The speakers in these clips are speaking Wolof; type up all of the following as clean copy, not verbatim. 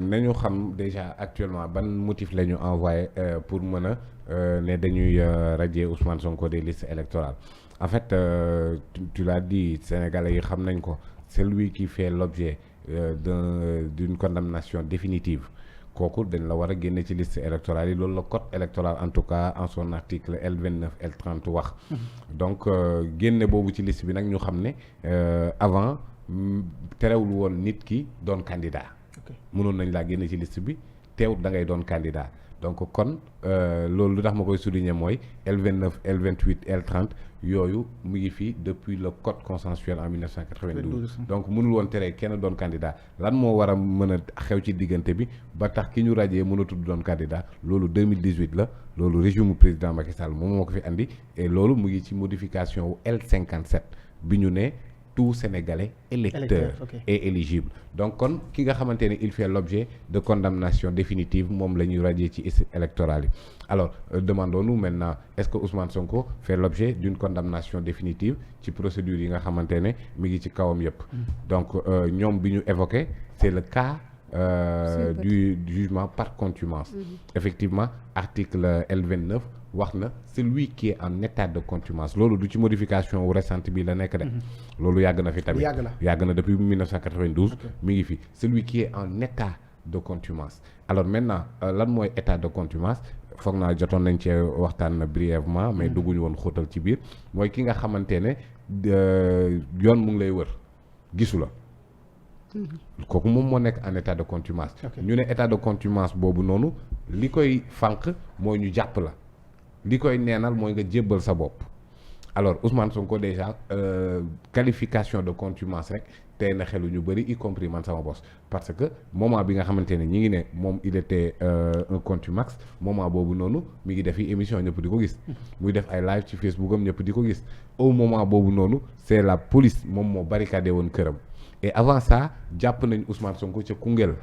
nañu xam déjà actuellement ban motif la ñu envoyé pour mën a ne dañuy radier Ousmane Sonko des listes électorales en fait tu l'as dit sénégalais yi xam nañ ko c'est lui qui fait l'objet d'une condamnation définitive kooku dañ la war a génne ci liste électorale yi loolu la code électoral en tout cas en son article L29 L30 wax donc génne boobu ci liste bi nag ñu xam ne avant terewul woon nit ki doon candidat mënoon nañ laa génne ci liste bi teewut da ngay doon candidat donc kon loolu lu tax ma koy souligner mooy L29 L28 L30 yooyu mu ngi fii depuis le code consensuel en 1992 donc mënul woon tere kenn doon candidat lan moo war a mën a xew ci diggante bi ba tax ki ñu rajee mënatul doon candidat loolu 2018 la loolu régime président Macky Sall moom moo ko fi andi et loolu mu ngi ci modification wu L57 bi ñu ne tout Sénégalais électeur est éligible donc kon ki nga xamante ne il fait l'objet de condamnation définitive moom la ñuy radier ci liste électorale yi alors demandons-nous maintenant est-ce que Ousmane Sonko fait l'objet d'une condamnation définitive ci procédure yi nga xamante ne mi ngi ci kawam yépp donc ñoom bi ñu évoqué c'est le cas du jugement par contumace effectivement article L29 wax na celui qui est en état de contumace loolu du ci modification wu récente bi la nekk de loolu yàgg na fi tamit yàgg na depuis 1992 mi ngi fi celui qui est en état de contumace alors maintenant lan mooy état de contumace foog naa jotoon nañ cee waxtaan brièvement mais dugguñu woon xóotal ci biir mooy ki nga xamante ne yoon mu ngi lay wër gisu la kooku moom moo nekk en état de contumace ñu ne état de contumace boobu noonu li koy fànq mooy ñu jàpp la li koy neenal mooy nga jébbal sa bopp alors Ousmane Sonko déjà qualification de contumace rek tey na xelu ñu bëri y compris man sama boss parce que moment bi nga xamante ne ñi ngi ne moom il était un contumax moment boobu noonu mi ngi def émission ñëpp di ko gis muy def ay live ci Facebook am ñëpp di ko gis au moment boobu noonu c'est la police moom moo barricadé woon këram et avant ça jàpp nañ Ousmane Sonko ca Koungheul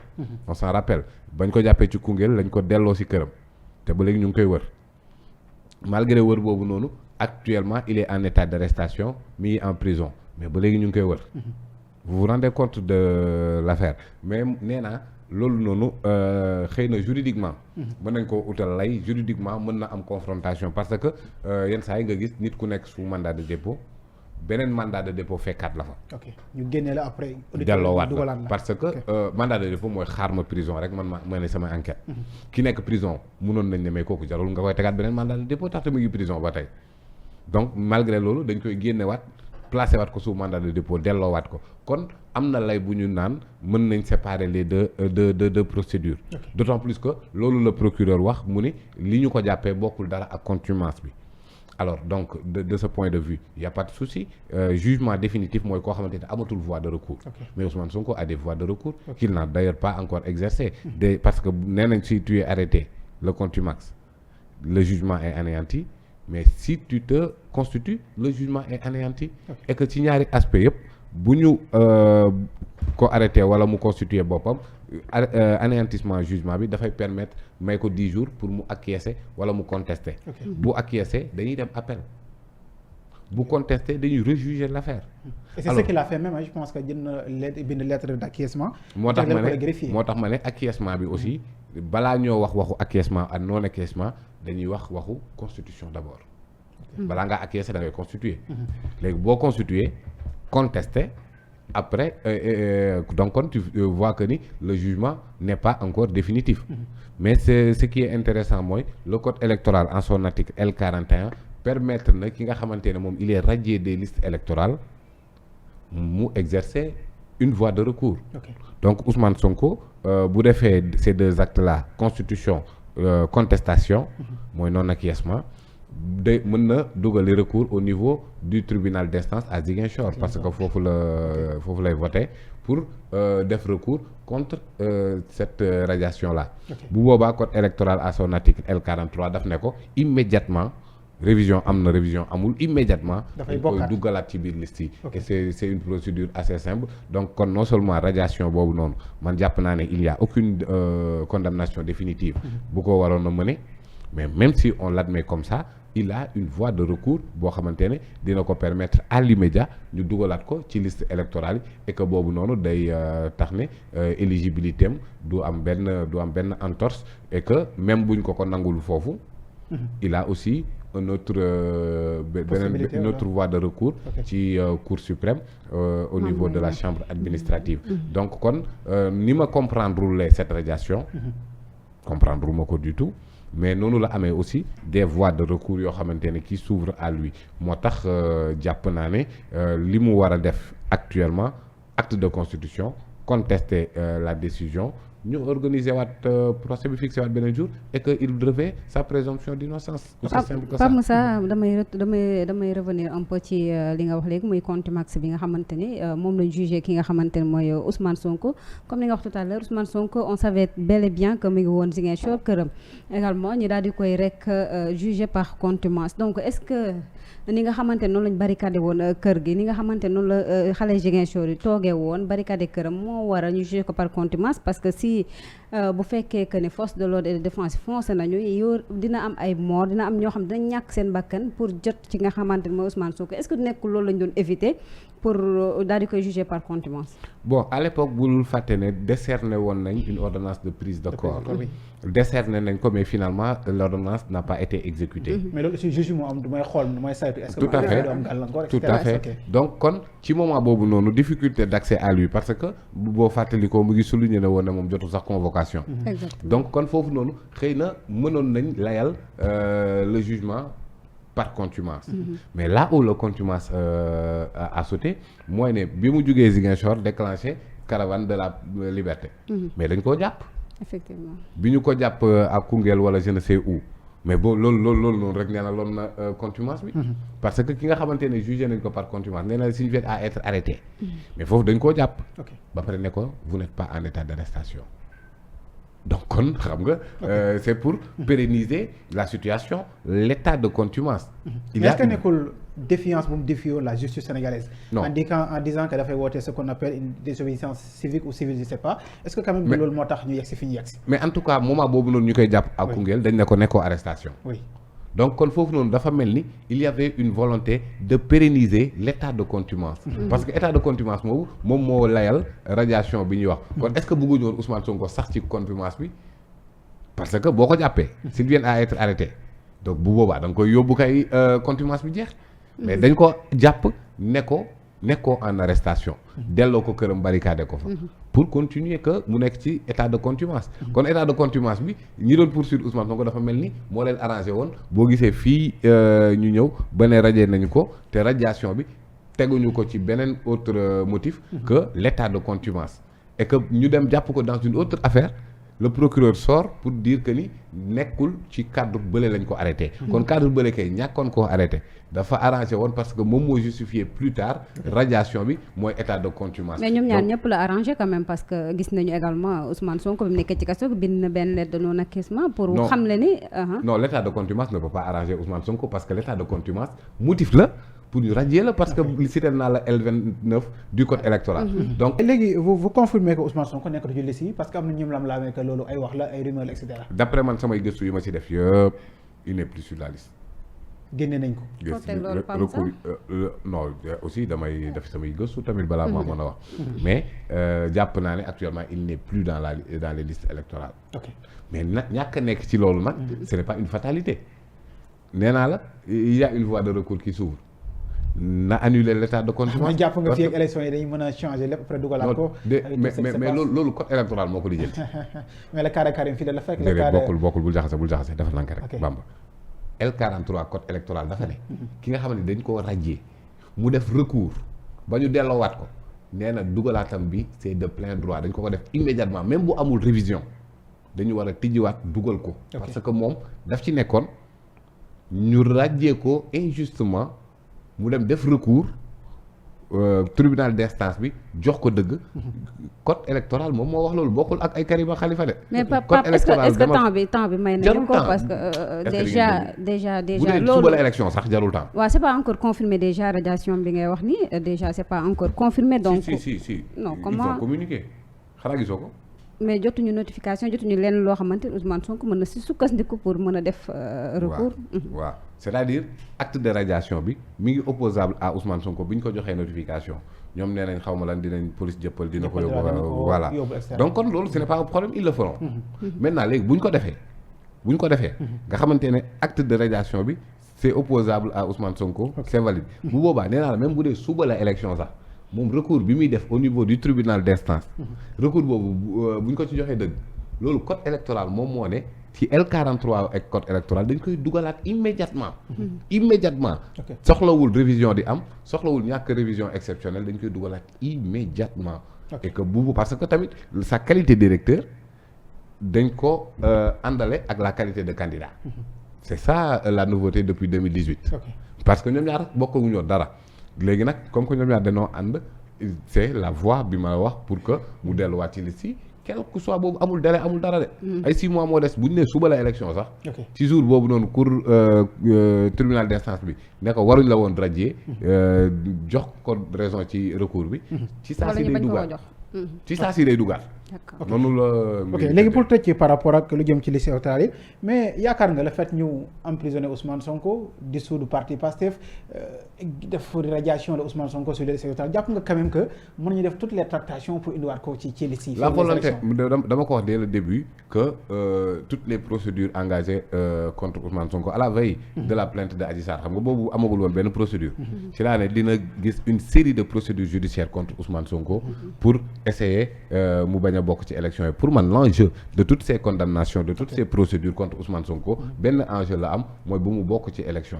on s'en rappelle bañ ko jàppee ci Koungheul lañ ko delloo si këram te ba léegi ñu ngi koy wër malgré wër boobu noonu actuellement il est en état d'arrestation mi en prison mais ba léegi ñu ngi koy wër vous vous rendez compte de l'affaire mais nee naa loolu noonu xëy na juridiquement mën nañ ko utal lay juridiquement mën na am confrontation parce que yenn saa yi nga gis nit ku nekk sous mandat de dépôt beneen mandat de dépôt fekkaat la fa. ok ñu génne la après. delloowaat la parce que mandat de dépôt mooy xaar ma prison rek man ma ne sama enquête. ki nekk prison munoon nañ ne mais kooku jarul nga koy tegaat beneen mandat de dépôt tax te mu ngi prison ba tey donc malgré loolu dañ koy génnewaat placé waat ko sous mandat de dépôt delloowaat ko kon am na lay bu ñu naan mën nañ séparer les deux procédures. d'autant plus que loolu la procureur wax mu ni li ñu ko jàppee bokkul dara ak contumace bi. alors donc de ce point de vue il y a pas de souci jugement définitif mooy koo xamante ne amatul voie de recours mais Ousmane Sonko a des voies de recours qu'il n'a d'ailleurs pas encore exercé parce que nee nañ si tu es arrêté le contumax le jugement est anéanti mais si tu te constitues le jugement est anéanti et que ci ñaari aspect yëpp bu ñu ko arrêté wala mu constituer boppam anéantissement jugement bi dafay permettre may ko 10 jours pour mu acquiescer wala mu contester bu acquiescer dañuy dem appel bu contester dañuy rejuger l'affaire et c'est ce qu'il a fait même je pense que jël na bind lettre d'acquiescement moo tax ma ne acquiescement bi aussi balaa ñoo wax waxu acquiescement ak non acquiescement dañuy wax waxu constitution d'abord balaa ngaa acquiescer da ngay constituer léegi boo constituer contester après donc kon tu vois que ni le jugement n'est pas encore définitif mais c'est ce qui est intéressant mooy le code électoral en son article L41 permettre na ki nga xamante ne moom il est radié des listes électorales mu exercer une voie de recours donc Ousmane Sonko bu defee ces deux actes là constitution contestation mooy non acquiescement de mën na dugali recours au niveau du tribunal d'instance à Ziguinchor parce que foofu lay voter pour def recours contre cette radiation là bu boobaa code électoral à son article L43 daf ne ko immédiatement révision am na révision amul immédiatement dañ koy duggalaat ci biir liste yi et c'est une procédure assez simple donc kon non seulement radiation boobu noonu man jàpp naa ne il y a aucune condamnation définitive bu ko waroon a mener mais même si on l'admet comme ça il a une voie de recours boo xamante ne dina ko permettre à l'immédiat ñu dugalaat ko ci liste électorale yi et que boobu noonu day tax ne éligibilité am du am benn entorse et que même buñ ko nangul foofu il a aussi une autre voie de recours ci Cour suprême au niveau de la chambre administrative donc kon ni ma comprendre cette radiation comprendre ma ko du tout mais noonu la amee aussi des voies de recours yoo xamante ne qui s'ouvrent à lui moo tax jàpp naa ne li mu war a def actuellement acte de constitution contester la décision ñu organiser waat procès bi fixé waat beneen jour et que il revêt sa présomption d'innocence. aussi simple que ça. Pape Moussa damay revenir un peu ci li nga wax léegi muy contumace bi nga xamante ni moom lañ jugé ki nga xamante ne mooy Ousmane Sonko comme li nga wax tout à l'heure Ousmane Sonko on savait bel et bien que mu ngi woon Ziguinchor këram également ñu daal di koy rek jugé par contumace donc est-ce que ni nga xamante ne noonu lañ barricadé woon kër gi ni nga xamante ne noonu la xale Ziguinchor yi toogee woon barricadé këram moo war a ñu jugé ko par contumace parce que si bu fekkee que ne force de l'ordre et de défense foncé nañu yow dina am ay mort dina am ñoo xam dina ñàkk seen bakkan pour jot ci nga xamante ne mooy Ousmane Sonko est-ce que nekkul loolu lañ doon éviter pour daal di koy juger par contumace. bon à l'époque bul fàtte ne décerné woon nañ une ordonnance de prise de corps décerné nañ ko mais finalement l'ordonnance n'a pas été exécutée. mais loolu aussi juge moo am du may xool du may saytu est-ce que tout à fait tout à fait donc kon ci moment boobu noonu difficulté d'accès à lui parce que boo fàttalikoo mu ngi souligné ne woon ne moom jotul sax convocation. Exactement. donc kon foofu noonu xëy na mënoon nañ layal le jugement par contumace. mais là où le contumace a sauté mooy ne bi mu jugee Ziguinchor déclenché caravane de la liberté. mais dañ koo jàpp. effectivement bi ñu ko jàpp ak Koungheul wala je ne sais où mais boo loolu noonu rek nee na loolu na contumace bi. parce que ki nga xamante ne jugé nañ ko par contumace nee na suffit à être arrêté. mais foofu dañ koo jàpp. ba pare ne ko vous n'êtes pas en état d'arrestation. donc kon xam nga c'est pour pérenniser la situation l'état de contumace. il est-ce que nekkul défiance bu mu défier la justice sénégalaise. non en disant que dafay woote ce qu'on appelle une désobéissance civique ou civile je sais pas est-ce que quand même loolu moo tax ñu yegsi fi ñu yegsi. mais en tout cas moment boobu noonu ñu koy jàpp ak Koungheul dañ ne ko nekkoo arrestation. oui donc kon foofu noonu dafa mel ni il y avait une volonté de pérenniser l'état de contumace. parce que état de contumace moom moo layal radiation bi ñuy wax. kon est-ce que bëgguñu woon Ousmane Sonko sax ci contumace bi parce que boo ko jàppee. s'il vient à être arrêté donc bu boobaa da nga koy yóbbu kay contumace bi jeex. mais dañ ko jàpp nekkoo en arrestation. delloo ko këram barricadé ko fa. pour continuer que mu nekk ci état de contumace. kon état de contumace bi ñi doon poursuivre Ousmane Sonko dafa mel ni moo leen arrangé woon boo gisee fii ñu ñëw ba ne radié nañu ko te radiation bi teguñu ko ci beneen autre motif. que l'état de contumace. et que ñu dem jàpp ko dans une autre affaire le procureur sort pour dire que ni nekkul ci cadre bële lañ ko arrêté. kon cadre bële kay ñàkkoon koo arrêté dafa arrangé woon parce que moom moo justifié plus tard radiation bi mooy état de contumace. mais ñoom ñaar ñëpp la arrangé quand même parce que gis nañu également Ousmane Sonko bi mu nekkee ci kaso bind na benn lettre de non-acquiescement pour xam le ni. non l'état de contumace ne peut pas arranger Ousmane Sonko parce que l'état de contumace motif la pour ñu radier la parce que cité naa la L29 du code électoral. donc léegi vous confirmez que Ousmane Sonko nekkatu ci liste yi parce que am na ñum lam laamee que loolu ay wax la ay rumeur et cetera. d'après man samay gëstu yi ma ci def yëpp il n'est plus sur la liste. génne nañ ko. recours non aussi damay def samay gëstu tamit balaa maa mën a wax. mais jàpp naa ne actuellement il n'est plus dans les listes électorales. ok mais ñàkk a nekk ci loolu nag. ce n'est pas une fatalité. nee naa la il y a une voie de recours qui s'ouvre. na annuler l'état de contumace. ma jàpp nga fii ak élection yi dañu mën a changer lépp après dugalaat ko. mais loolu code électoral moo ko lijjanti. mais le cas de Karim fii la fekk. le cas de bokkul bul jaxase dafa nank rek. Bamba L43 code électoral dafa ne. ki nga xam ne dañ koo radier mu def recours ba ñu delloowaat ko nee na dugalaatam bi c'est de plein droit dañ ko def immédiatement même bu amul révision dañu war a tijjiwaat dugal ko. parce que moom daf ci nekkoon ñu radier ko injustement. mu dem def recours tribunal d'instance bi jox ko dëgg. code électoral moom moo wax loolu bokkul ak ay Karim Khalifa de. mais Pape est-ce que temps bi may nañu ko parce que déjà bu dee suba la élection sax jarul temps. waaw c'est pas encore confirmé déjà radiation bi ngay wax ni déjà c'est pas encore confirmé donc. si non comment ils ont communiqué xanaa gisoo ko. mais jotuñu notification jotuñu lenn loo xamante ni Ousmane Sonko mën na si sukkandiku pour mën a def recours. waaw c'est-à-dire acte de radiation bi mi ngi opposable à Ousmane Sonko bi ñu ko joxee notification ñoom nee nañ xaw ma lan dinañ police jëppal dina ko yóbbu voilà donc kon loolu ce n'est pas un problème ils le feront. Maintenant léegi bu ñu ko defee nga xamante ne acte de radiation bi c'est opposable à Ousmane Sonko. C'est valide bu boobaa nee naa la même bu dee suba la élection sax moom recours bi muy def au niveau du tribunal d'instance. recours boobu bu ñu ko ci joxee dëgg loolu code électoral moom moo ne ci L43 ak code électoral dañ koy dugalaat immédiatement. soxlawul révision di am soxlawul ñàkk révision exceptionnelle dañ koy dugalaat immédiatement. et que buubu parce que tamit sa qualité d'électeur dañ ko àndale ak la qualité de candidat. c'est ça la nouveauté depuis 2018. parce que ñoom ñaar bokkuñu dara léegi nag comme que ñoom ñaar dañoo ànd c'est la voie bi ma wax pour que mu delluwaat ci liste yi quel que soit boobu amul délai amul dara de. ay 6 mois moo des bu ñu nee suba la élection sax. ci jour boobu noonu cour tribunal d'instance bi ne ko waruñ la woon radier jox ko raison ci recours bi. ci saa si day dugaat ci saa si day dugaat. noonu la. ok léegi pour tëj ci par rapport ak lu jëm ci liste électorale yi mais yaakaar nga le fait ñu emprisonner Ousmane Sonko dissoudre parti Pastef def radiation de Ousmane Sonko sur les listes électorales jàpp nga quand même que mën nañu def toutes les tractations pour indiwaat ko ci liste yi. la volonté dama ko wax dès le début que toutes les procédures engagées contre Ousmane Sonko à la veille de la plainte de Adji Sarr xam nga boobu amagul woon benn procédure. ci laa ne dina gis une série de procédures judiciaires contre Ousmane Sonko pour essayer mu bañ a bokk ci élection yi pour man l'enjeu de toutes ces condamnations de toutes ces procédures contre Ousmane Sonko benn enjeu la am mooy bu mu bokk ci élection